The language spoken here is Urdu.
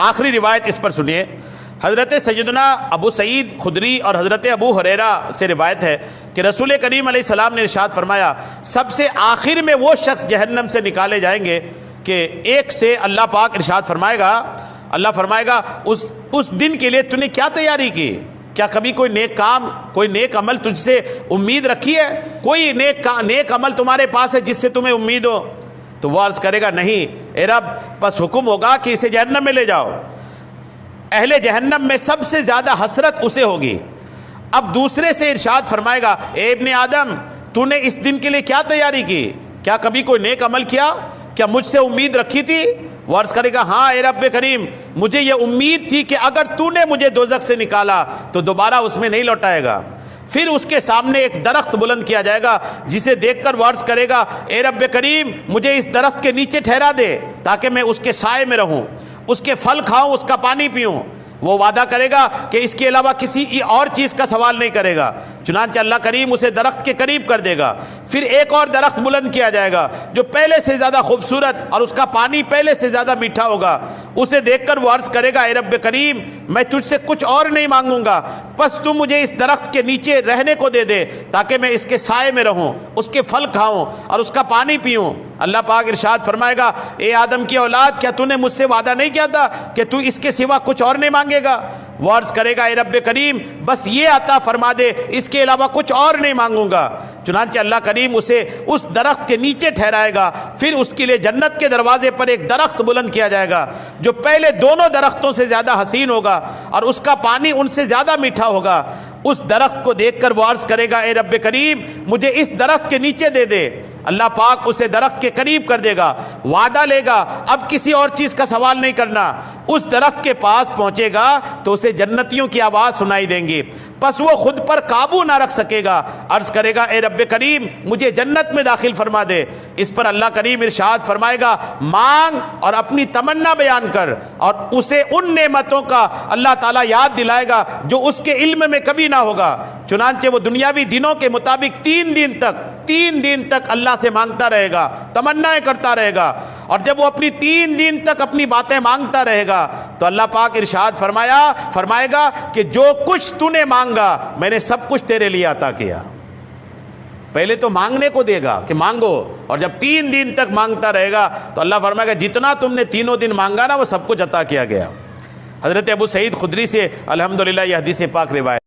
آخری روایت اس پر سنیے، حضرت سیدنا ابو سعید خدری اور حضرت ابو ہریرہ سے روایت ہے کہ رسول کریم علیہ السلام نے ارشاد فرمایا، سب سے آخر میں وہ شخص جہنم سے نکالے جائیں گے کہ ایک سے اللہ پاک ارشاد فرمائے گا، اللہ فرمائے گا اس دن کے لیے تو نے کیا تیاری کی؟ کیا کبھی کوئی نیک کام، کوئی نیک عمل تجھ سے امید رکھی ہے؟ کوئی نیک عمل تمہارے پاس ہے جس سے تمہیں امید ہو؟ تو وہ عرض کرے گا نہیں اے رب، بس حکم ہوگا کہ اسے جہنم میں لے جاؤ۔ اہل جہنم میں سب سے زیادہ حسرت اسے ہوگی۔ اب دوسرے سے ارشاد فرمائے گا، اے ابن آدم، تو نے اس دن کے لیے کیا تیاری کی؟ کیا کبھی کوئی نیک عمل کیا؟ کیا مجھ سے امید رکھی تھی؟ وہ عرض کرے گا، ہاں اے رب کریم، مجھے یہ امید تھی کہ اگر تو نے مجھے دوزخ سے نکالا تو دوبارہ اس میں نہیں لوٹائے گا۔ پھر اس کے سامنے ایک درخت بلند کیا جائے گا جسے دیکھ کر وہ عرض کرے گا، اے رب کریم، مجھے اس درخت کے نیچے ٹھہرا دے تاکہ میں اس کے سائے میں رہوں، اس کے پھل کھاؤں، اس کا پانی پیوں۔ وہ وعدہ کرے گا کہ اس کے علاوہ کسی اور چیز کا سوال نہیں کرے گا۔ چنانچہ اللہ کریم اسے درخت کے قریب کر دے گا۔ پھر ایک اور درخت بلند کیا جائے گا جو پہلے سے زیادہ خوبصورت اور اس کا پانی پہلے سے زیادہ میٹھا ہوگا۔ اسے دیکھ کر وہ عرض کرے گا، اے رب کریم، میں تجھ سے کچھ اور نہیں مانگوں گا، بس تم مجھے اس درخت کے نیچے رہنے کو دے دے تاکہ میں اس کے سائے میں رہوں، اس کے پھل کھاؤں اور اس کا پانی پیوں۔ اللہ پاک ارشاد فرمائے گا، اے آدم کی اولاد، کیا تو نے مجھ سے وعدہ نہیں کیا تھا کہ تو اس کے سوا کچھ اور نہیں مانگے گا؟ وہ عرض کرے گا، اے رب کریم، بس یہ عطا فرما دے، اس کے علاوہ کچھ اور نہیں مانگوں گا۔ چنانچہ اللہ کریم اسے اس درخت کے نیچے ٹھہرائے گا۔ پھر اس کے لیے جنت کے دروازے پر ایک درخت بلند کیا جائے گا جو پہلے دونوں درختوں سے زیادہ حسین ہوگا اور اس کا پانی ان سے زیادہ میٹھا ہوگا۔ اس درخت کو دیکھ کر وہ عرض کرے گا، اے رب کریم، مجھے اس درخت کے نیچے دے دے۔ اللہ پاک اسے درخت کے قریب کر دے گا، وعدہ لے گا، اب کسی اور چیز کا سوال نہیں کرنا۔ اس درخت کے پاس پہنچے گا تو اسے جنتیوں کی آواز سنائی دیں گی، پس وہ خود پر قابو نہ رکھ سکے گا، عرض کرے گا، اے رب کریم، مجھے جنت میں داخل فرما دے۔ اس پر اللہ کریم ارشاد فرمائے گا، مانگ اور اپنی تمنا بیان کر، اور اسے ان نعمتوں کا اللہ تعالیٰ یاد دلائے گا جو اس کے علم میں کبھی نہ ہوگا۔ چنانچہ وہ دنیاوی دنوں کے مطابق 3 دن تک اللہ سے مانگتا رہے گا، تمنائیں کرتا رہے گا، اور جب وہ اپنی 3 دن تک اپنی باتیں مانگتا رہے گا تو اللہ پاک ارشاد فرمائے گا کہ جو کچھ تو نے مانگا میں نے سب کچھ تیرے لیے عطا کیا۔ پہلے تو مانگنے کو دے گا کہ مانگو، اور جب 3 دن تک مانگتا رہے گا تو اللہ فرمائے گا جتنا تم نے تینوں دن مانگا نا وہ سب کچھ عطا کیا گیا۔ حضرت ابو سعید خدری سے الحمدللہ یہ حدیث پاک روایت